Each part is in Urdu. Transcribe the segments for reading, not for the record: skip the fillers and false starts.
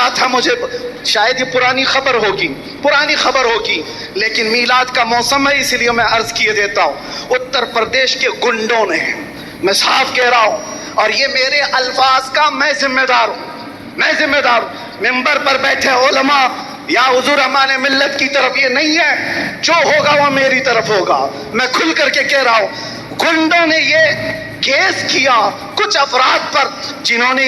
ملا تھا مجھے، شاید یہ پرانی خبر ہوگی لیکن میلاد کا موسم ہے اس لیے میں عرض کیے دیتا ہوں، اتر پردیش کے گنڈوں نے، میں صاف کہہ رہا ہوں اور یہ میرے الفاظ کا میں ذمہ دار ہوں، ممبر پر بیٹھے علماء یا حضور امان ملت کی طرف یہ نہیں ہے، جو ہوگا وہ میری طرف ہوگا، میں کھل کر کے کہہ رہا ہوں۔ گنڈوں نے یہ کیس کیا کچھ افراد پر جنہوں نے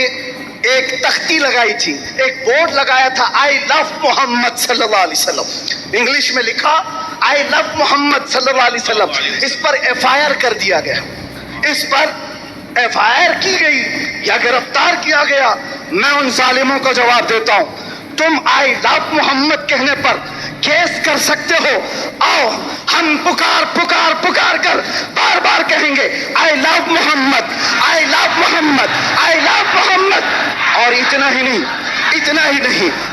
ایک تختی لگائی تھی، ایک بورڈ لگایا تھا آئی لو محمد صلی اللہ علیہ وسلم، انگلش میں لکھا آئی لو محمد صلی اللہ علیہ وسلم، اس پر ایف آئی آر کر دیا گیا، اس پر ایف آئی آر کی گئی یا گرفتار کیا گیا۔ میں ان ظالموں کو جواب دیتا ہوں، تم آئی لو محمد کہنے پر کیس کر سکتے ہو، آؤ ہم پکار کر بار بار کہیں گے آئی لو محمد، آئی لو محمد، آئی لو محمد، اور اتنا ہی نہیں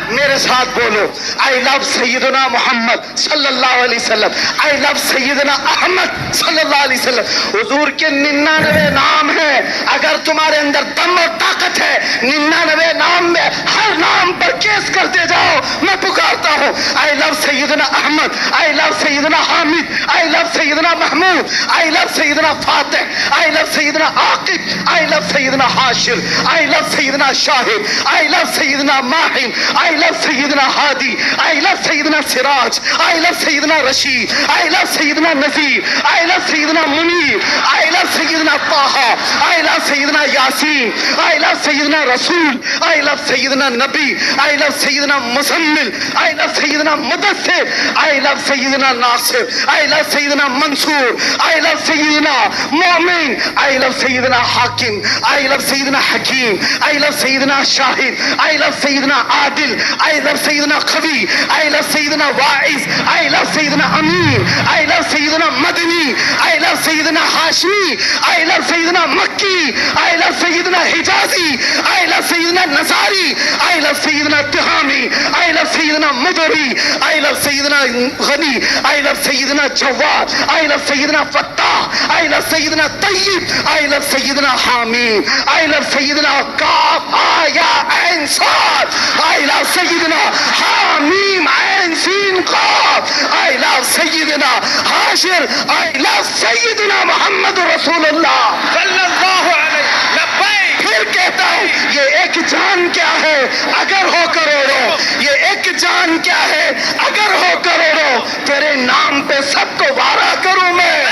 میرے ساتھ بولو آئی لو سیدنا محمد صلی اللہ علیہ وسلم، آئی لو سیدنا احمد صلی اللہ علیہ وسلم۔ حضور کے 99 نام ہیں، اگر تمہارے اندر دم اور طاقت ہے 99 نام میں ہر نام پر کیس کرتے جاؤ۔ میں پکارتا ہوں آئی لو سیدنا احمد، آئی لو سیدنا حامد، آئی لو سیدنا محمود، آئی لو سیدنا فاتح، آئی لو سیدنا عاقب، آئی لو سیدنا حاشر، آئی لو سیدنا شاہد، آئی لو سیدنا ماہن، آئی لو سیدنا ہادی، آئی لو سیدنا سراج، آئی لو سیدنا رشید، آئی لو سیدنا نذیر، آئی لو سیدنا منیر، آئی لو سیدنا طہ، آئی لو سیدنا یاسین، آئی لو سیدنا رسول، آئی لو سیدنا نبی، آئی لو سیدنا مزمل، آئی لو سیدنا مدثر، آئی لو سیدنا ناصر، آئی لو سیدنا منصور، آئی لو سیدنا مومن، آئی لو سیدنا حاکم، آئی لو سیدنا حکیم، آئی لو سیدنا شاہد، آئی لو سیدنا عادل، آئی لو سیدنا قوی، آئی لو سیدنا واعظ، آئی لو سیدنا امین، آئی لو سیدنا مدنی، آئی لو سیدنا ہاشمی، آئی لو سیدنا مکی، آئی لو سیدنا حجازی، آئی لو سیدنا نصاری، آئی لو سیدنا تہامی، آئی لو سیدنا مدری، آئی لو سیدنا غنی، آئی لو سیدنا جواد، آئی لو سیدنا فتاح، آئی لو سیدنا طیب، آئی لو سیدنا حامیم، آئی لو سیدنا کاف آیا عین صاد، آئی لو سیدنا حامیم عین سین قاف، آئی لو سیدنا حاشر، آئی لو سیدنا محمد رسول اللہ صلی اللہ علیہ لبیک۔ پھر کہتا ہوں یہ ایک جان کیا ہے اگر ہو کروڑوں، یہ ایک جان کیا ہے اگر ہو کروڑوں، تیرے نام پہ سب کو وارا کروں میں،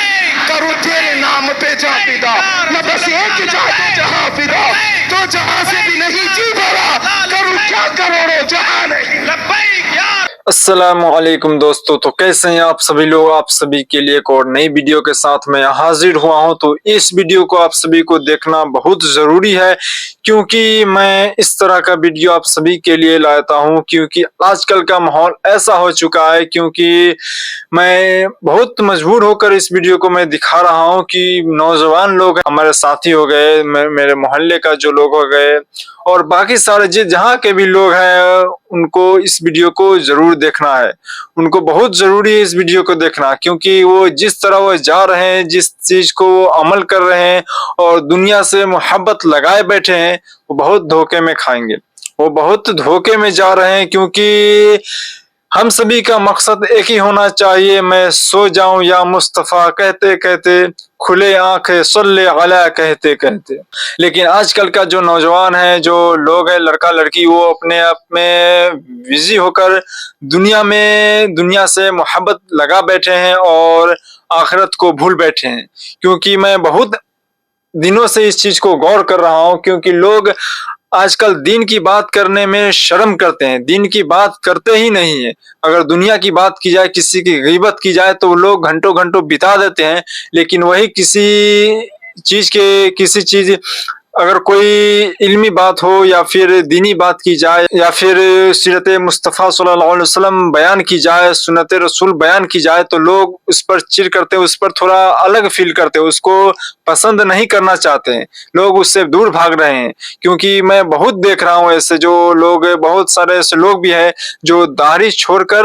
کروں تیرے نام پہ جا فدا، میں بس ایک جہاں جہاں فدا، تو جہاں سے بھی نہیں جی بھرا، کروں کیا کروڑوں جہاں نہیں۔ لبیک یا السلام علیکم دوستو، تو کیسے ہیں آپ سبھی لوگ؟ آپ سبھی کے لیے ایک اور نئی ویڈیو کے ساتھ میں حاضر ہوا ہوں۔ تو اس ویڈیو کو آپ سبھی کو دیکھنا بہت ضروری ہے، کیونکہ میں اس طرح کا ویڈیو آپ سبھی کے لیے لاتا ہوں کیونکہ آج کل کا ماحول ایسا ہو چکا ہے، کیونکہ میں بہت مجبور ہو کر اس ویڈیو کو میں دکھا رہا ہوں کہ نوجوان لوگ ہمارے ساتھی ہو گئے، میرے محلے کا جو لوگ ہو گئے اور باقی سارے جہاں کے بھی لوگ ہیں، ان کو اس ویڈیو کو ضرور دیکھنا ہے، ان کو بہت ضروری ہے اس ویڈیو کو دیکھنا، کیونکہ وہ جس طرح وہ جا رہے ہیں، جس چیز کو وہ عمل کر رہے ہیں اور دنیا سے محبت لگائے بیٹھے ہیں، وہ بہت دھوکے میں کھائیں گے، وہ بہت دھوکے میں جا رہے ہیں، کیونکہ ہم سبھی کا مقصد ایک ہی ہونا چاہیے، میں سو جاؤں یا مصطفیٰ کہتے کہتے، کھلے آنکھیں صلی علی کہتے کہتے۔ لیکن آج کل کا جو نوجوان ہے، جو لوگ ہیں، لڑکا لڑکی، وہ اپنے آپ میں بزی ہو کر دنیا سے محبت لگا بیٹھے ہیں اور آخرت کو بھول بیٹھے ہیں۔ کیونکہ میں بہت دنوں سے اس چیز کو غور کر رہا ہوں، کیونکہ لوگ آج کل دین کی بات کرنے میں شرم کرتے ہیں، دین کی بات کرتے ہی نہیں ہیں۔ اگر دنیا کی بات کی جائے، کسی کی غیبت کی جائے تو وہ لوگ گھنٹوں گھنٹوں بتا دیتے ہیں، لیکن وہی کسی چیز اگر کوئی علمی بات ہو یا پھر دینی بات کی جائے یا پھر سیرت مصطفیٰ صلی اللہ علیہ وسلم بیان کی جائے، سنت رسول بیان کی جائے، تو لوگ اس پر چڑ کرتے ہیں، اس پر تھوڑا الگ فیل کرتے ہیں، اس کو پسند نہیں کرنا چاہتے ہیں، لوگ اس سے دور بھاگ رہے ہیں۔ کیونکہ میں بہت دیکھ رہا ہوں ایسے جو لوگ، بہت سارے ایسے لوگ بھی ہیں جو داڑھی چھوڑ کر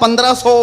1500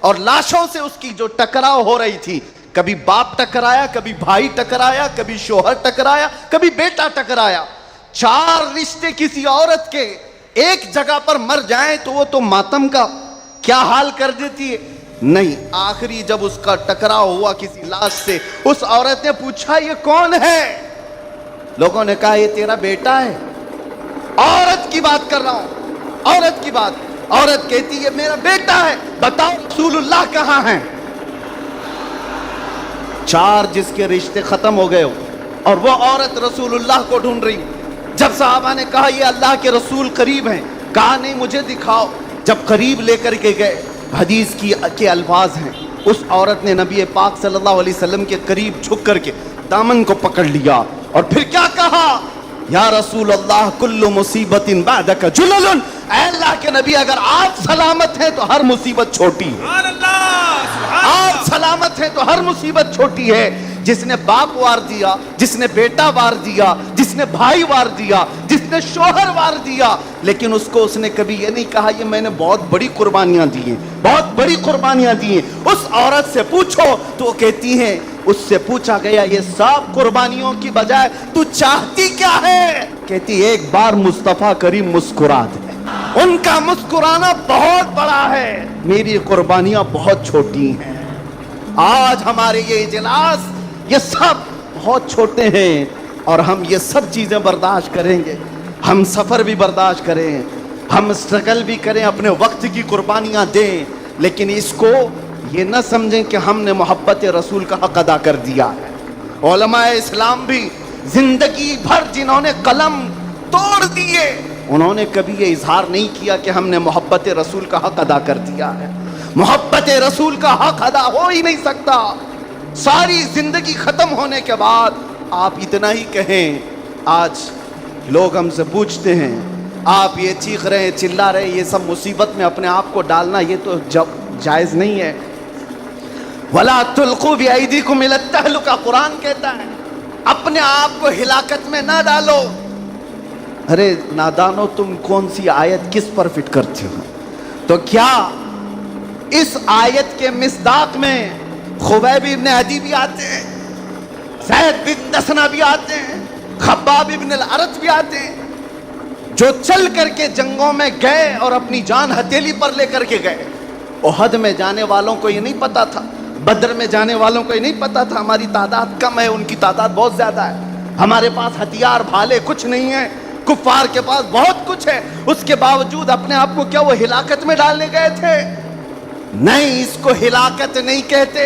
اور لاشوں سے اس کی جو ٹکراؤ ہو رہی تھی، کبھی باپ ٹکرایا، کبھی بھائی ٹکرایا، کبھی شوہر ٹکرایا، کبھی بیٹا ٹکرایا. 4 رشتے کسی عورت کے ایک جگہ پر مر جائیں تو وہ تو ماتم کا کیا حال کر دیتی ہے. نہیں، آخری جب اس کا ٹکراؤ ہوا کسی لاش سے، اس عورت نے پوچھا یہ کون ہے؟ لوگوں نے کہا یہ تیرا بیٹا ہے. عورت کی بات کر رہا ہوں، عورت کی بات. عورت کہتی یہ میرا بیٹا ہے، بتاؤ رسول اللہ کہاں ہیں؟ 4 جس کے رشتے ختم ہو گئے ہو اور وہ عورت رسول اللہ کو ڈھونڈ رہی. جب صحابہ نے کہا یہ اللہ کے رسول قریب ہیں، کہا نہیں مجھے دکھاؤ. جب قریب لے کر کے گئے، حدیث کے الفاظ ہیں، اس عورت نے نبی پاک صلی اللہ علیہ وسلم کے قریب جھک کر کے دامن کو پکڑ لیا اور پھر کیا کہا؟ یا رسول اللہ کل مصیبت بعدک جلل. اے اللہ کے نبی، اگر آپ سلامت ہیں تو ہر مصیبت چھوٹی ہے. سبحان اللہ سبحان آپ اللہ. سلامت ہیں تو ہر مصیبت چھوٹی ہے. جس نے باپ وار دیا، جس نے بیٹا وار دیا، جس نے بھائی وار دیا، جس نے شوہر وار دیا، لیکن اس نے کبھی یہ نہیں کہا یہ میں نے بہت بڑی قربانیاں دی ہیں، بہت بڑی قربانیاں دی ہیں. اس عورت سے پوچھو تو وہ کہتی ہیں، اس سے پوچھا گیا یہ سب قربانیوں کی بجائے تو چاہتی کیا ہے؟ کہتی ایک بار مصطفیٰ کریم مسکرا دے. ان کا مسکرانا بہت بڑا ہے، میری قربانیاں بہت چھوٹی ہیں. آج ہمارے یہ اجلاس یہ سب بہت چھوٹے ہیں اور ہم یہ سب چیزیں برداشت کریں گے. ہم سفر بھی برداشت کریں، ہم اسٹرگل بھی کریں، اپنے وقت کی قربانیاں دیں، لیکن اس کو یہ نہ سمجھیں کہ ہم نے محبت رسول کا حق ادا کر دیا ہے. علماء اسلام بھی زندگی بھر جنہوں نے قلم توڑ دیے، انہوں نے کبھی یہ اظہار نہیں کیا کہ ہم نے محبت رسول کا حق ادا کر دیا ہے. محبت رسول کا حق ادا ہو ہی نہیں سکتا. ساری زندگی ختم ہونے کے بعد آپ اتنا ہی کہیں. آج لوگ ہم سے پوچھتے ہیں آپ یہ چیخ رہے ہیں، چلا رہے ہیں، یہ سب مصیبت میں اپنے آپ کو ڈالنا یہ تو جائز نہیں ہے. وَلَا تُلْقُوا بِأَيْدِيكُمْ إِلَى التَّهْلُكَةِ، قرآن کہتا ہے اپنے آپ کو ہلاکت میں نہ ڈالو. ارے نادانو، تم کون سی آیت کس پر فٹ کرتے ہو؟ تو کیا اس آیت کے مصداق میں خبیب ابن عدی بھی آتے ہیں، زید بن دسنہ بھی آتے ہیں، خباب ابن الارت بھی آتے ہیں، جو چل کر کے جنگوں میں گئے اور اپنی جان ہتھیلی پر لے کر کے گئے. احد میں جانے والوں کو یہ نہیں پتا تھا، بدر میں جانے والوں کو یہ نہیں پتا تھا ہماری تعداد کم ہے، ان کی تعداد بہت زیادہ ہے. ہمارے پاس ہتھیار بھالے کچھ نہیں ہے، کفار کے پاس بہت کچھ ہے. اس کے باوجود اپنے آپ کو کیا وہ ہلاکت میں ڈالنے گئے تھے؟ نہیں، اس کو ہلاکت نہیں کہتے.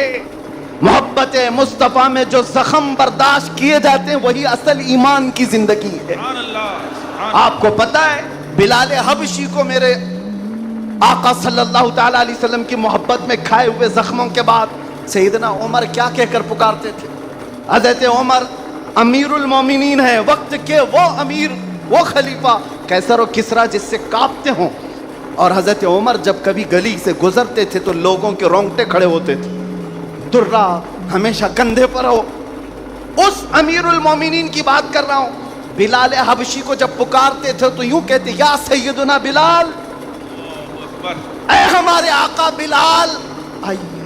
محبت مصطفیٰ میں جو زخم برداشت کیے جاتے ہیں وہی اصل ایمان کی زندگی ہے. سبحان اللہ. آپ کو پتا ہے بلال حبشی کو میرے آقا صلی اللہ تعالی علیہ وسلم کی محبت میں کھائے ہوئے زخموں کے بعد سیدنا عمر کیا کہہ کر پکارتے تھے؟ حضرت عمر امیر المومنین ہیں، وقت کے وہ امیر، وہ خلیفہ قیصر و کسریٰ جس سے کانپتے ہوں. اور حضرت عمر جب کبھی گلی سے گزرتے تھے تو لوگوں کے رونگٹے کھڑے ہوتے تھے. درہ ہمیشہ کندھے پر ہو. اس امیر المومنین کی بات کر رہا ہوں. بلال حبشی کو جب پکارتے تھے تو یوں کہتے یا سیدنا بلال، اے ہمارے آقا بلال آئیے.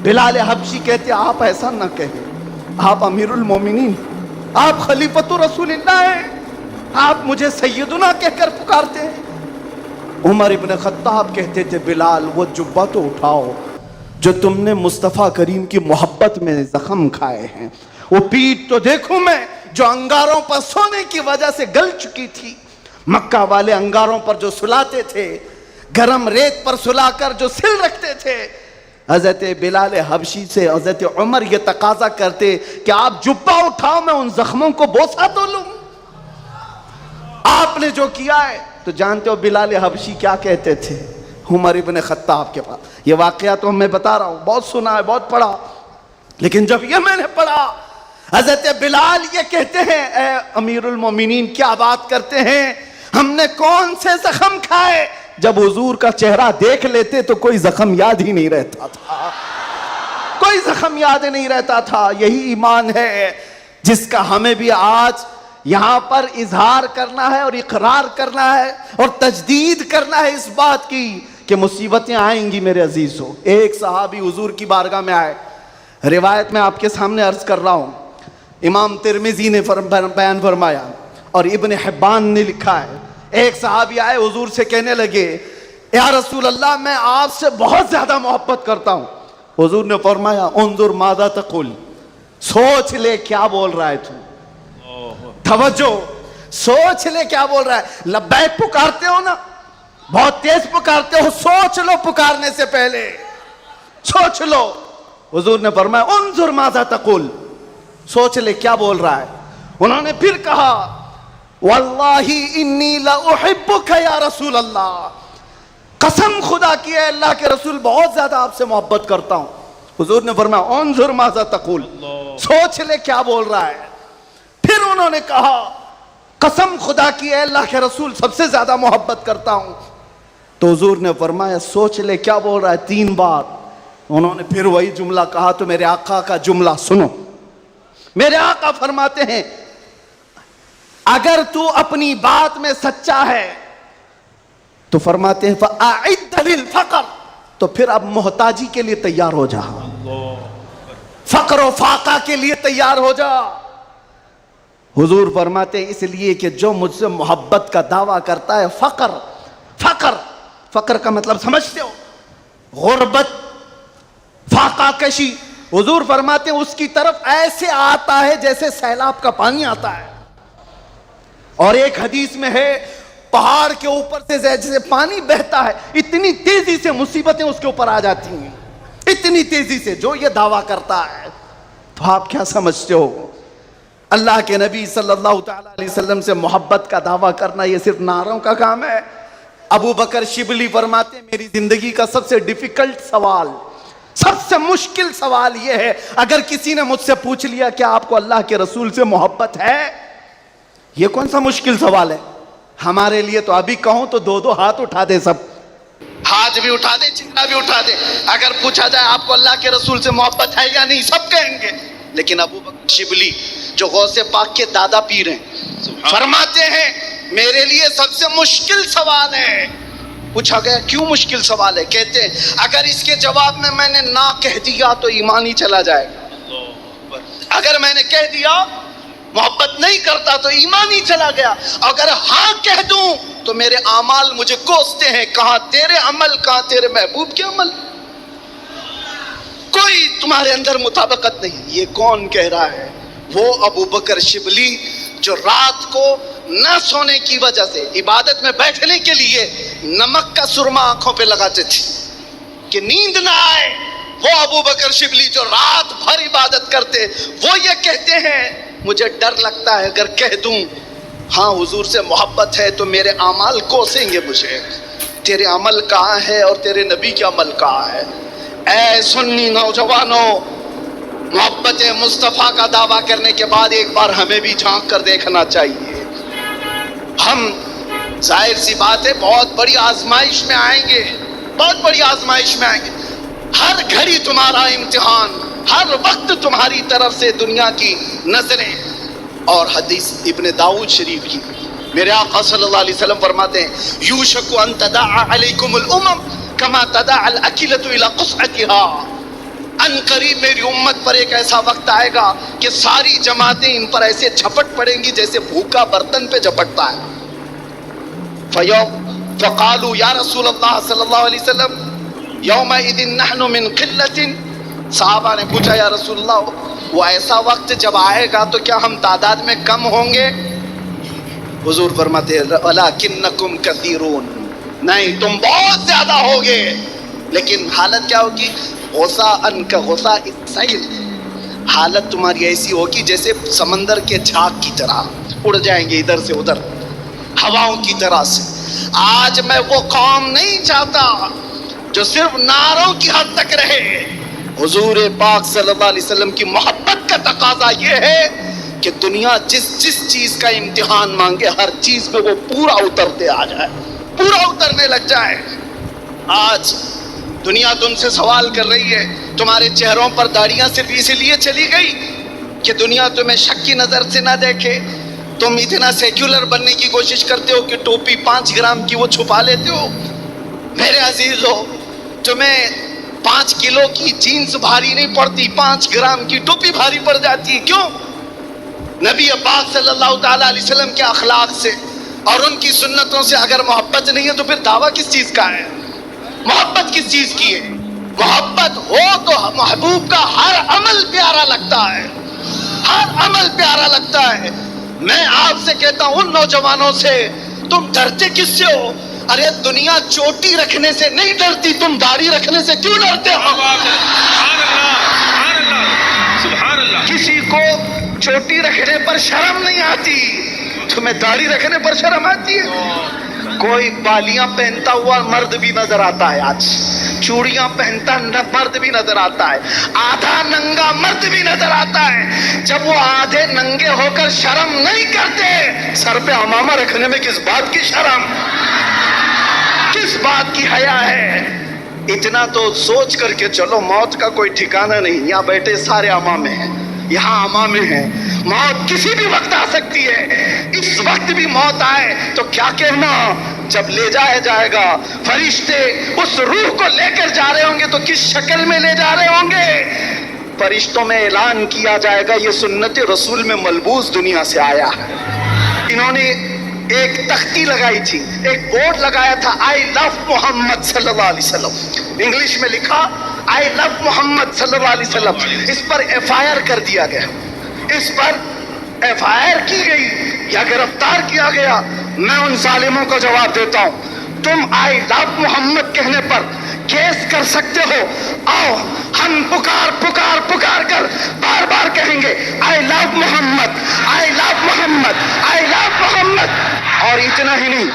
بلال حبشی کہتے آپ ایسا نہ کہیں، آپ امیر المومنین، آپ خلیفۃ رسول اللہ ہیں، آپ مجھے سیدنا کہہ کر پکارتے ہیں. عمر ابن خطاب کہتے تھے بلال وہ جبہ تو اٹھاؤ جو تم نے مصطفیٰ کریم کی محبت میں زخم کھائے ہیں، وہ پیٹ تو دیکھوں میں جو انگاروں پر سونے کی وجہ سے گل چکی تھی. مکہ والے انگاروں پر جو سلاتے تھے، گرم ریت پر سلا کر جو سل رکھتے تھے. حضرت بلال حبشی سے حضرت عمر یہ تقاضا کرتے کہ آپ جبہ اٹھاؤ میں ان زخموں کو بوسہ تو لوں. آپ نے جو کیا ہے تو جانتے ہو بلال حبشی کیا کہتے تھے عمر ابن خطاب کے پاس؟ یہ واقعہ تو میں بتا رہا ہوں، بہت سنا ہے، بہت پڑھا، لیکن جب یہ میں نے پڑھا حضرت بلال یہ کہتے ہیں اے امیر المومنین کیا بات کرتے ہیں، ہم نے کون سے زخم کھائے؟ جب حضور کا چہرہ دیکھ لیتے تو کوئی زخم یاد ہی نہیں رہتا تھا، کوئی زخم یاد نہیں رہتا تھا. یہی ایمان ہے جس کا ہمیں بھی آج یہاں پر اظہار کرنا ہے اور اقرار کرنا ہے اور تجدید کرنا ہے اس بات کی کہ مصیبتیں آئیں گی میرے عزیزو. ایک صحابی حضور کی بارگاہ میں آئے, روایت میں آپ کے سامنے عرض کر رہا ہوں, امام ترمذی نے بیان فرمایا اور ابن حبان نے لکھا ہے. ایک صحابی آئے حضور سے کہنے لگے یا رسول اللہ میں آپ سے بہت زیادہ محبت کرتا ہوں. حضور نے فرمایا انظر ماذا تقول, سوچ لے کیا بول رہا ہے تو. توجہ, سوچ لے کیا بول رہا ہے. لبیک پکارتے ہو نا, بہت تیز پکارتے ہو, سوچ لو پکارنے سے پہلے, سوچ لو. حضور نے فرمایا انظر ماذا تقول, سوچ لے کیا بول رہا ہے. انہوں نے پھر کہا واللہ انی لاحبک یا رسول اللہ, قسم خدا کی ہے اللہ کے رسول بہت زیادہ آپ سے محبت کرتا ہوں. حضور نے فرمایا انظر ماذا تقول, سوچ لے کیا بول رہا ہے. پھر انہوں نے کہا قسم خدا کی ہے اللہ کے رسول سب سے زیادہ محبت کرتا ہوں. تو حضور نے فرمایا سوچ لے کیا بول رہا ہے 3 بار. انہوں نے پھر وہی جملہ کہا تو میرے آقا کا جملہ سنو. میرے آقا فرماتے ہیں اگر تو اپنی بات میں سچا ہے تو فرماتے ہیں فَأَعِدَّ لِلْفَقَرِ, تو پھر اب محتاجی کے لیے تیار ہو جا, فقر و فاقہ کے لیے تیار ہو جا. حضور فرماتے ہیں اس لیے کہ جو مجھ سے محبت کا دعویٰ کرتا ہے فقر کا مطلب سمجھتے ہو, غربت, فاقہ کشی. حضور فرماتے ہیں اس کی طرف ایسے آتا ہے جیسے سیلاب کا پانی آتا ہے. اور ایک حدیث میں ہے پہاڑ کے اوپر سے جیسے پانی بہتا ہے اتنی تیزی سے مصیبتیں اس کے اوپر آ جاتی ہیں, اتنی تیزی سے. جو یہ دعویٰ کرتا ہے تو آپ کیا سمجھتے ہو اللہ کے نبی صلی اللہ تعالی علیہ وسلم سے محبت کا دعویٰ کرنا یہ صرف نعروں کا کام ہے. ابو بکر شبلی فرماتے ہیں میری زندگی کا سب سے ڈیفیکلٹ سوال, سب سے مشکل سوال یہ ہے اگر کسی نے مجھ سے پوچھ لیا کہ آپ کو اللہ کے رسول سے محبت ہے, یہ کون سا مشکل سوال ہے ہمارے لیے. تو ابھی کہوں تو 2 ہاتھ اٹھا دے, سب ہاتھ بھی اٹھا دے, چہرہ بھی اٹھا دے. اگر پوچھا جائے آپ کو اللہ کے رسول سے محبت ہے یا نہیں, سب کہیں گے. لیکن ابو بکر شبلی جو غوث پاک کے دادا پیر ہیں فرماتے ہیں میرے لیے سب سے مشکل سوال ہے. پوچھا گیا کیوں مشکل سوال ہے؟ کہتے ہیں اگر اس کے جواب میں نے نہ کہہ دیا تو ایمان ہی چلا جائے گا, اگر میں نے کہہ دیا محبت نہیں کرتا تو ایمان ہی چلا گیا, اگر ہاں کہہ دوں تو میرے اعمال مجھے کوستے ہیں, کہاں تیرے عمل کہاں تیرے محبوب کے عمل, کوئی تمہارے اندر مطابقت نہیں. یہ کون کہہ رہا ہے؟ وہ ابو بکر شبلی جو رات کو نہ سونے کی وجہ سے عبادت میں بیٹھنے کے لیے نمک کا سرما آنکھوں پہ لگاتے تھے کہ نیند نہ آئے. وہ ابو بکر شبلی جو رات بھر عبادت کرتے, وہ یہ کہتے ہیں مجھے ڈر لگتا ہے اگر کہہ دوں ہاں حضور سے محبت ہے تو میرے اعمال کوسیں گے مجھے. تیرے عمل کہاں ہے اور تیرے نبی کے عمل کہاں ہے؟ اے سنی نوجوانوں, محبت مصطفیٰ کا دعویٰ کرنے کے بعد ایک بار ہمیں بھی جھانک کر دیکھنا چاہیے. ہم ظاہر سی بات ہے بہت بڑی آزمائش میں آئیں گے, بہت بڑی آزمائش میں آئیں گے. ہر گھڑی تمہارا امتحان, ہر وقت تمہاری طرف سے دنیا کی نظریں. اور حدیث ابن داؤد شریف کی میرے آقا صلی اللہ علیہ وسلم فرماتے ہیں یوشک ان تداعى علیکم الامم کما تداعى الاکلۃ الی قصعتها. ان قریب میری امت پر ایک ایسا وقت آئے گا کہ ساری جماعتیں ان پر ایسے جھپٹ پڑیں گی جیسے بھوکا برتن پہ جھپٹتا ہے. فقالوا یا رسول اللہ صلی اللہ علیہ وسلم یومئذ نحن من قلۃ. صحابہ نے پوچھا یا رسول اللہ وہ ایسا وقت جب آئے گا تو کیا ہم تعداد میں کم ہوں گے؟ حضور فرماتے ہیں ولکنکم کثیرون, نہیں تم بہت زیادہ ہوگے, لیکن حالت کیا ہوگی؟ غثاء کغثاء السیل, حالت تمہاری ایسی ہوگی جیسے سمندر کے جھاگ کی طرح اڑ جائیں گے ادھر سے ادھر ہواؤں کی طرح سے. آج میں وہ قوم نہیں چاہتا جو صرف نعروں کی حد تک رہے. حضور پاک صلی اللہ علیہ وسلم کی محبت کا تقاضا یہ ہے کہ دنیا جس جس چیز کا امتحان مانگے ہر چیز میں وہ پورا اترتے آ جائے, پورا اترنے لگ جائے. آج دنیا تم سے سوال کر رہی ہے, تمہارے چہروں پر داڑیاں صرف اسی لیے چلی گئی کہ دنیا تمہیں شک کی نظر سے نہ دیکھے. تم اتنا سیکولر بننے کی کوشش کرتے ہو کہ ٹوپی 5 گرام کی وہ چھپا لیتے ہو. میرے عزیزو تمہیں 5 کلو کی جینس بھاری نہیں پڑتی، 5 گرام کی ٹوپی بھاری پڑ جاتی ہے. کیوں؟ نبی پاک صلی اللہ تعالیٰ علیہ وسلم کے اخلاق سے اور ان کی سنتوں سے اگر محبت نہیں ہے تو پھر دعویٰ کس چیز کا ہے؟ محبت کس چیز کی ہے؟ محبت ہو تو محبوب کا ہر عمل پیارا لگتا ہے، ہر عمل پیارا لگتا ہے. میں آپ سے کہتا ہوں، ان نوجوانوں سے، تم ڈرتے کس سے ہو؟ ارے دنیا چوٹی رکھنے سے نہیں ڈرتی، تم داڑھی رکھنے سے کیوں ڈرتے ہو؟ سبحان اللہ. کسی کو چوٹی رکھنے پر شرم نہیں آتی، تمہیں داڑھی رکھنے پر شرم آتی ہے؟ کوئی بالیاں پہنتا ہوا مرد بھی نظر آتا ہے، آج چوڑیاں پہنتا مرد بھی نظر آتا ہے، آدھا ننگا مرد بھی نظر آتا ہے. جب وہ آدھے ننگے ہو کر شرم نہیں کرتے، سر پہ عمامہ رکھنے میں کس بات کی شرم، کس بات کی حیا ہے؟ اتنا تو سوچ کر کے چلو، موت کا کوئی ٹھکانہ نہیں. یہاں بیٹھے سارے عمامے ہیں، یہاں عمامے ہیں، موت کسی بھی وقت آ سکتی ہے. اس وقت بھی موت آئے تو کیا کہنا؟ جب لے جایا جائے گا، فرشتے اس روح کو لے کر جا رہے ہوں گے تو کس شکل میں لے جا رہے ہوں گے؟ فرشتوں میں اعلان کیا جائے گا، یہ سنت رسول میں ملبوس دنیا سے آیا ہے. انہوں نے ایک تختی لگائی تھی، ایک بورڈ لگایا تھا، آئی لو محمد صلی اللہ علیہ وسلم، انگلش میں لکھا آئی لو محمد صلی اللہ علیہ وسلم. اس پر ایف آئی آر کر دیا گیا، اس پر ایف آئی آر کی گئی یا گرفتار کیا گیا. میں ان ظالموں کو جواب دیتا ہوں، تم آئی لو محمد کہنے پر کیس کر سکتے ہو. آؤ ہم پکار پکار پکار کر بار بار کہیں گے آئی لو محمد، آئی لو محمد، آئی لو محمد. اور اتنا ہی نہیں،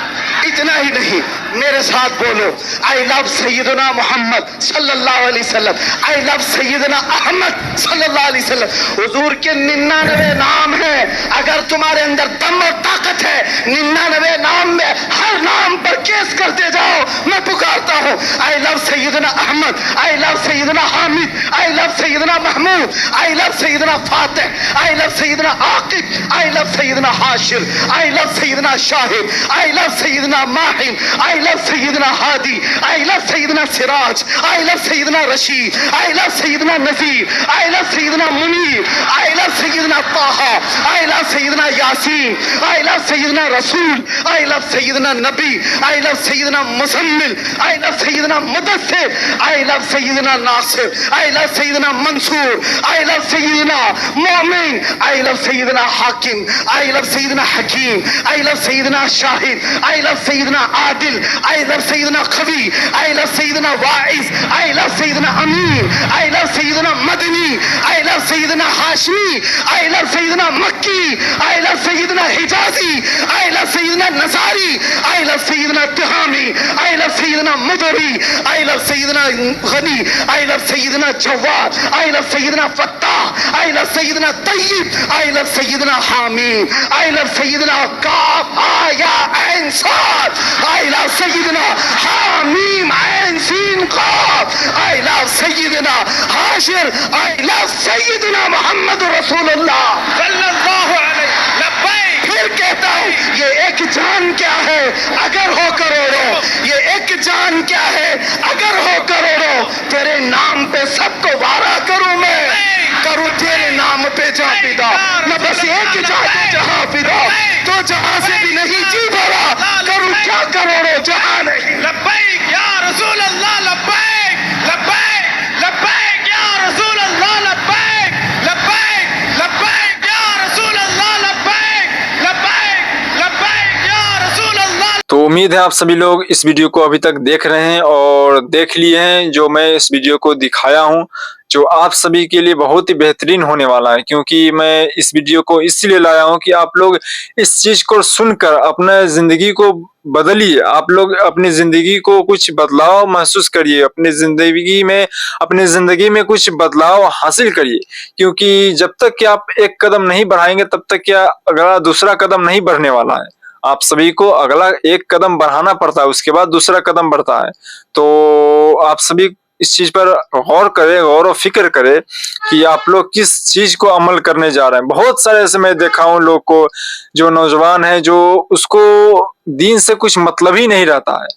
اتنا ہی نہیں، میرے ساتھ بولو آئی لو سیدنا محمد صلی اللہ علیہ وسلم، آئی لو سیدنا احمد صلی اللہ علیہ وسلم. حضور کے 99 نام ہیں، اگر تمہارے اندر دم اور طاقت ہے 99 نام میں ہر نام پر کیس کرتے جاؤ. میں پکارتا ہوں آئی لو سیدنا احمد، آئی لو سیدنا حامد، آئی لو سیدنا محمود، آئی لو سیدنا فاتح، آئی لو سیدنا عاقب، آئی لو سیدنا حاشر، آئی لو سیدنا شاہد، آئی لو سیدنا ماہن، آئی لو سیدنا ہادی، آئی لو سیدنا سراج، آئی لو سیدنا رشید، آئی لو سیدنا نذیر، آئی لو سیدنا منیر، آئی لو سیدنا طہ، آئی لو سیدنا یاسین، آئی لو سیدنا رسول، آئی لو سیدنا نبی، آئی لو سیدنا مزمل، آئی لو سیدنا مدثر، آئی لو سیدنا ناصر، آئی لو سیدنا منصور، آئی لو سیدنا مومن، آئی لو سیدنا حاکم، آئی لو سیدنا حکیم، آئی لو سیدنا شاہد، آئی لو سیدنا عادل، آئی لو سیدنا قوی، آئی لو سیدنا واعظ، آئی لو سیدنا امین، آئی لو سیدنا مدنی، آئی لو سیدنا ہاشمی، آئی لو سیدنا مکی، آئی لو سیدنا حجازی، آئی لو سیدنا نصاری، آئی لو سیدنا تہامی، آئی لو سیدنا مدری، آئی لو سیدنا غنی، آئی لو سیدنا جواد، آئی لو سیدنا فتاح، آئی لو سیدنا طیب، آئی لو سیدنا حامیم، آئی لو سیدنا کاف آیا عین صاد، آئی لو سیدنا حامیم عین سین قاف، آئی لو سیدنا حاشر، آئی لو سیدنا محمد رسول اللہ صلی اللہ علیہ. لبیک. پھر کہتا ہوں یہ ایک جان کیا ہے اگر ہو کروڑوں، یہ ایک جان کیا ہے اگر ہو کروڑوں. تیرے نام پہ سب کو وارا کروں میں، کروں تیرے نام پہ جہاں فدا. میں بس ایک چاہتا جہاں فدا، تو جہاں سے بھی نہیں جی بھرا، کروں کیا کروڑوں جہاں نہیں. لبیک یا رسول اللہ. لبیک لبیک لبیک یا رسول اللہ. لبیک لبیک لبیک یا رسول اللہ. لبیک لبیک لبیک یا رسول اللہ. تو امید ہے آپ سبھی لوگ اس ویڈیو کو ابھی تک دیکھ رہے ہیں اور دیکھ لیے ہیں جو میں اس ویڈیو کو دکھایا ہوں، جو آپ سبھی کے لیے بہت ہی بہترین ہونے والا ہے. کیونکہ میں اس ویڈیو کو اس لیے لایا ہوں کہ آپ لوگ اس چیز کو سن کر اپنے زندگی کو بدلیے، آپ لوگ اپنی زندگی کو کچھ بدلاؤ محسوس کریے، اپنی زندگی میں کچھ بدلاؤ حاصل کریے. کیونکہ جب تک کہ آپ ایک قدم نہیں بڑھائیں گے تب تک کیا اگلا دوسرا قدم نہیں بڑھنے والا ہے. آپ سبھی کو اگلا ایک قدم بڑھانا پڑتا ہے، اس کے بعد دوسرا قدم بڑھتا ہے. تو آپ سبھی اس چیز پر غور کرے، غور و فکر کرے کہ آپ لوگ کس چیز کو عمل کرنے جا رہے ہیں. بہت سارے ایسے میں دیکھا ہوں لوگ کو، جو نوجوان ہیں، جو اس کو دین سے کچھ مطلب ہی نہیں رہتا ہے.